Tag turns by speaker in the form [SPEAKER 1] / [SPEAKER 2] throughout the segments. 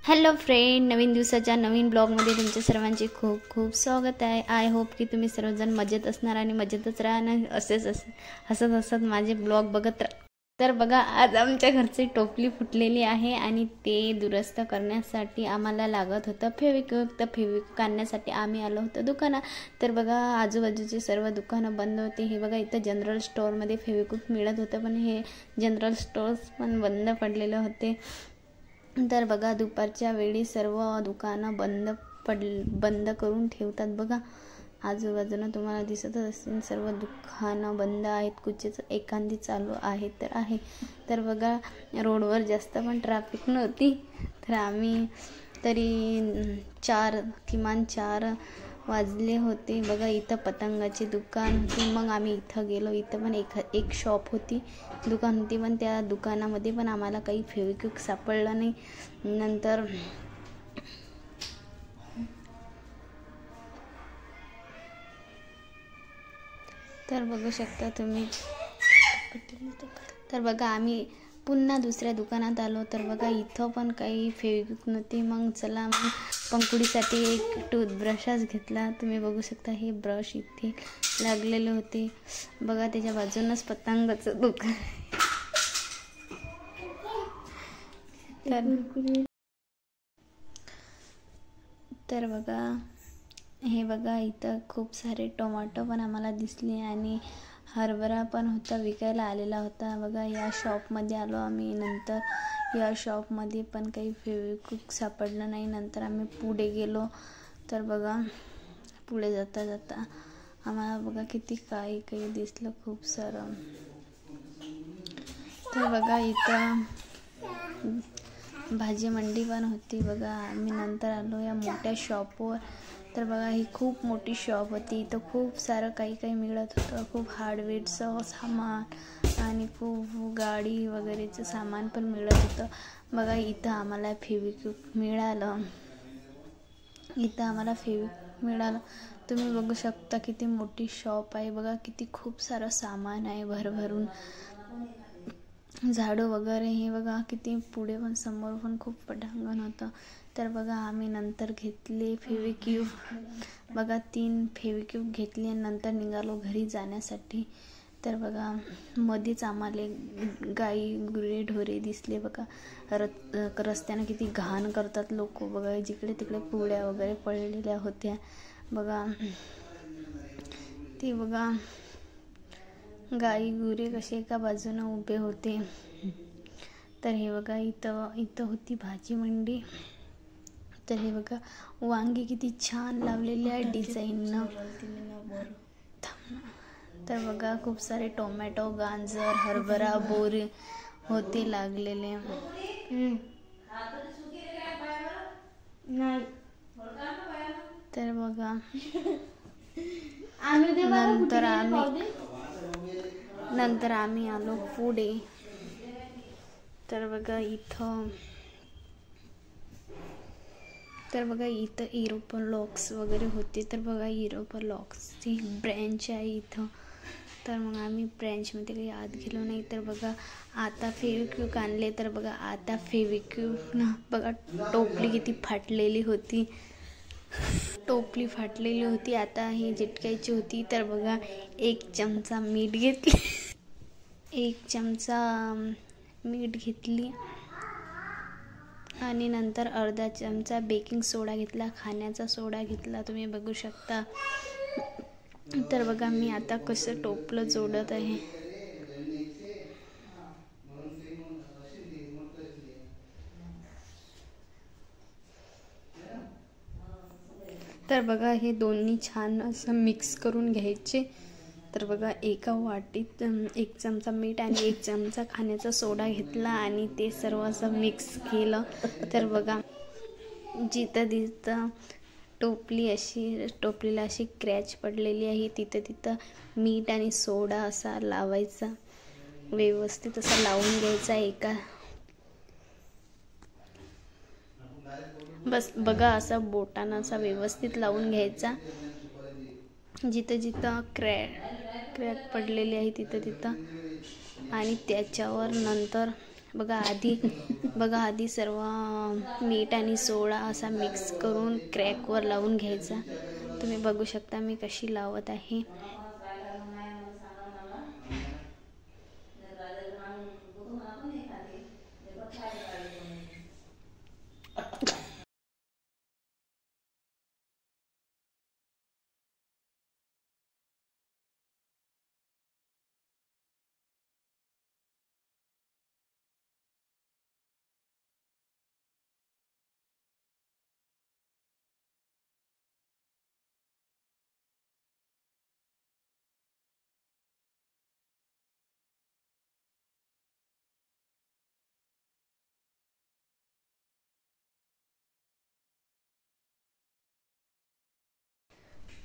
[SPEAKER 1] Hello friend, नवीन दिवसाच्या नवीन ब्लॉगमध्ये तुमच्या सर्वांचे खूप खूप स्वागत आहे। आय होप की तुम्ही सर्वजण मजेत असणार आणि मजेतच राहणार, असेच हसत माझे ब्लॉग बघत राहा। तर बघा, आज आमच्या घरची टोपली फुटलेली आहे आणि ते दुरुस्त करण्यासाठी आम्हाला लागत होतं फेविक्विक। तर फेविक्विक आणण्यासाठी आम्ही आलो होतो दुकानात। तर बघा, आजूबाजूचे सर्व दुकानं बंद होते। हे बघा, इथं जनरल स्टोअरमध्ये फेविक्विक मिळत होतं, पण हे जनरल स्टोअर्स पण बंद पडलेले होते। तर बघा, दुपारच्या वेळी सर्व दुकानं बंद करून ठेवतात। बघा, आजूबाजूला तुम्हाला दिसतच असेल सर्व दुकानं बंद आहेत, कुठेच एखादी चालू आहे तर आहे। तर बघा, रोडवर जास्त पण ट्रॅफिक नव्हती। तर आम्ही तरी किमान 4 वाजले होते। बघा, इथं पतंगाची दुकान होती। मग आम्ही इथं गेलो। इथं पण एक शॉप होती, दुकान होती, पण त्या दुकानामध्ये पण आम्हाला काही फेविक्विक सापडलं नाही। नंतर तर बघू शकता तुम्ही। तर बघा, आम्ही पुन्हा दुसऱ्या दुकानात आलो। तर बघा, इथं पण काही फेविक्विक नव्हती। मग चला, मग पंकुडीसाठी एक टूथब्रशच घेतला। तुम्ही बघू शकता, हे ब्रश इथे लागलेले होते। बघा, त्याच्या बाजूनच पतंगाचं दुकान। तर बघा, हे बघा, इथं खूप सारे टोमॅटो पण आम्हाला दिसले आणि हरभरा पण होता, विकायला आलेला होता। बघा, या शॉपमध्ये आलो आम्ही। नंतर या शॉपमध्ये पण काही फेविक्विक सापडलं नाही। नंतर आम्ही पुढे गेलो। तर बघा, पुढे जाता जाता आम्हाला बघा किती काही दिसलं, खूप सारं। तर बघा, इथं भाजी मंडी पण होती। बघा, आम्ही नंतर आलो या मोठ्या शॉपवर। तर बघा, ही खूप मोठी शॉप होती। इथं खूप सारं काही मिळत होतं, खूप हार्डवेअरचं सामान आणि खूप गाडी वगैरेचं सामान पण मिळत होतं। बघा, इथं आम्हाला फेविक्विक मिळालं। तुम्ही बघू शकता किती मोठी शॉप आहे। बघा, किती खूप सारं सामान आहे भरभरून, झाडू वगैरे। हे बघा, किती पुढे पण समोर पण खूप पटांगण होतं। तर बघा, आम्ही नंतर घेतले फेविक्विक। बघा, 3 फेविक्विक घेतले, नंतर निघालो घरी जाण्यासाठी। तर बघा, मध्येच आम्हाला गाई गुरे ढोरे दिसले। बघा, रस्त्यानं किती घाण करतात लोक। बघा, जिकडे तिकडे पुड्या वगैरे पडलेल्या होत्या। बघा, ते बघा, गाई गुरे कसे एका बाजूने उभे होते। तर हे बघा, इथं होती भाजी मंडी। तर हे बघा, वांगी किती छान लावलेले आहे डिझाईननं। तर बघा, खूप सारे टोमॅटो, गाजर, हरभरा, बोरे होते लागलेले। तर बघा, नंतर आम्ही आलो पुढे। तर बघा, इथं युरोपन लॉक्स वगैरे होते। तर बघा, युरोपन लॉक्सची ब्रँच आहे इथं। तर मग आम्ही ब्रँचमध्ये काही आत गेलो नाही। तर बघा, आता फेविक्विक आणले। तर बघा, आता फेविक्विक ना, बघा, टोपली किती फाटलेली होती। आता ही चिटकायची होती। तर बघा, 1 चमचा मीठ घेतली आणि नंतर अर्धा चमचा बेकिंग सोडा घेतला, खाण्याचा सोडा घेतला। तुम्ही बघू शकता। तर बघा, मी आता कसं टोपलं जोडत आहे। तर बघा, हे दोन्ही छान असं मिक्स करून घ्यायचे। तर बघा, एका वाटीत 1 चमचा मीठ आणि 1 चमचा खाण्याचा सोडा घेतला आणि ते सर्व असं मिक्स केलं। तर बघा, जिथं टोपलीला अशी क्रॅच पडलेली आहे, तिथं मीठ आणि सोडा असा लावायचा, व्यवस्थित असा लावून घ्यायचा बस बघा, असा बोटानं असा व्यवस्थित लावून घ्यायचा। जिथं क्रॅक पडलेली आहे तिथं आणि त्याच्यावर नंतर बघा आधी सर्व मीठ आणि सोडा असा मिक्स करून क्रॅकवर लावून घ्यायचा। तुम्ही बघू शकता मी कशी लावत आहे।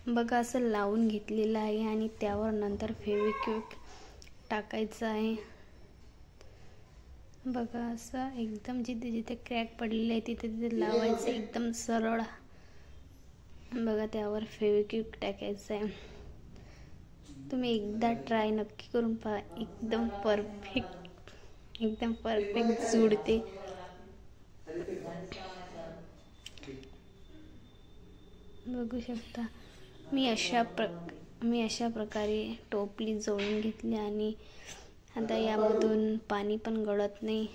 [SPEAKER 1] बघा असं लावून घेतलेलं आहे आणि त्यावर नंतर फेविक्विक टाकायचं आहे। बघा असं एकदम जिथे जिथे क्रॅक पडलेले आहे तिथे तिथे लावायचं एकदम सरळ। बघा त्यावर फेविक्विक टाकायचं आहे। तुम्ही एकदा ट्राय नक्की करून पहा, एकदम परफेक्ट जुळते। बघू शकता मी अशा प्रकारे टोपली जोडून घेतली आणि आता यामधून पाणी पण गळत नाही।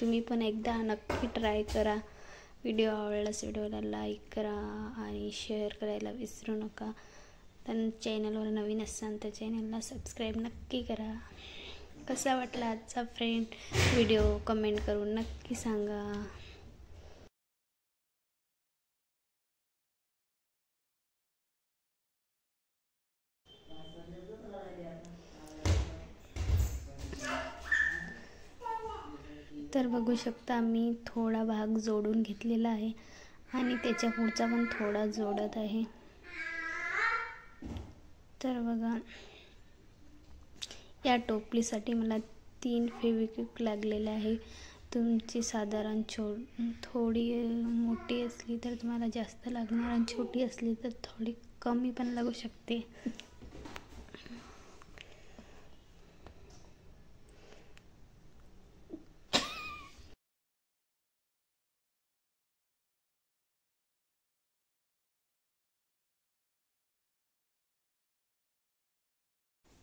[SPEAKER 1] तुम्ही पण एकदा नक्की ट्राय करा। व्हिडिओ आवडल्यास व्हिडिओला लाईक करा आणि शेअर करायला विसरू नका। तर चॅनलवर नवीन असाल तर चॅनलला सबस्क्राईब नक्की करा। कसा वाटला आजचा व्हिडिओ कमेंट करून नक्की सांगा। तर बघू शकता मी थोडा भाग जोडून घेतलेला आहे आणि त्याच्या पुढचा पण थोडा जोडत आहे। तर बघा या टोपलीसाठी मला 3 फेविक्विक लागलेले आहे। तुमची साधारण थोडी मोठी असली तर तुम्हाला जास्त लागणार आणि छोटी असली तर थोडी कमी पण लागू शकते।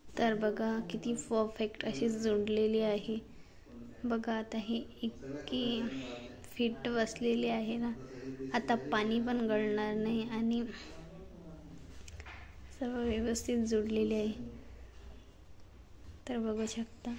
[SPEAKER 1] तर बघा किती परफेक्ट अशी जोडलेली आहे। बघा आता हे इतकी फिट बसलेली आहे ना, आता पाणी पण गळणार नाही आणि सर्व व्यवस्थित जोडलेले आहे। तर बघू शकता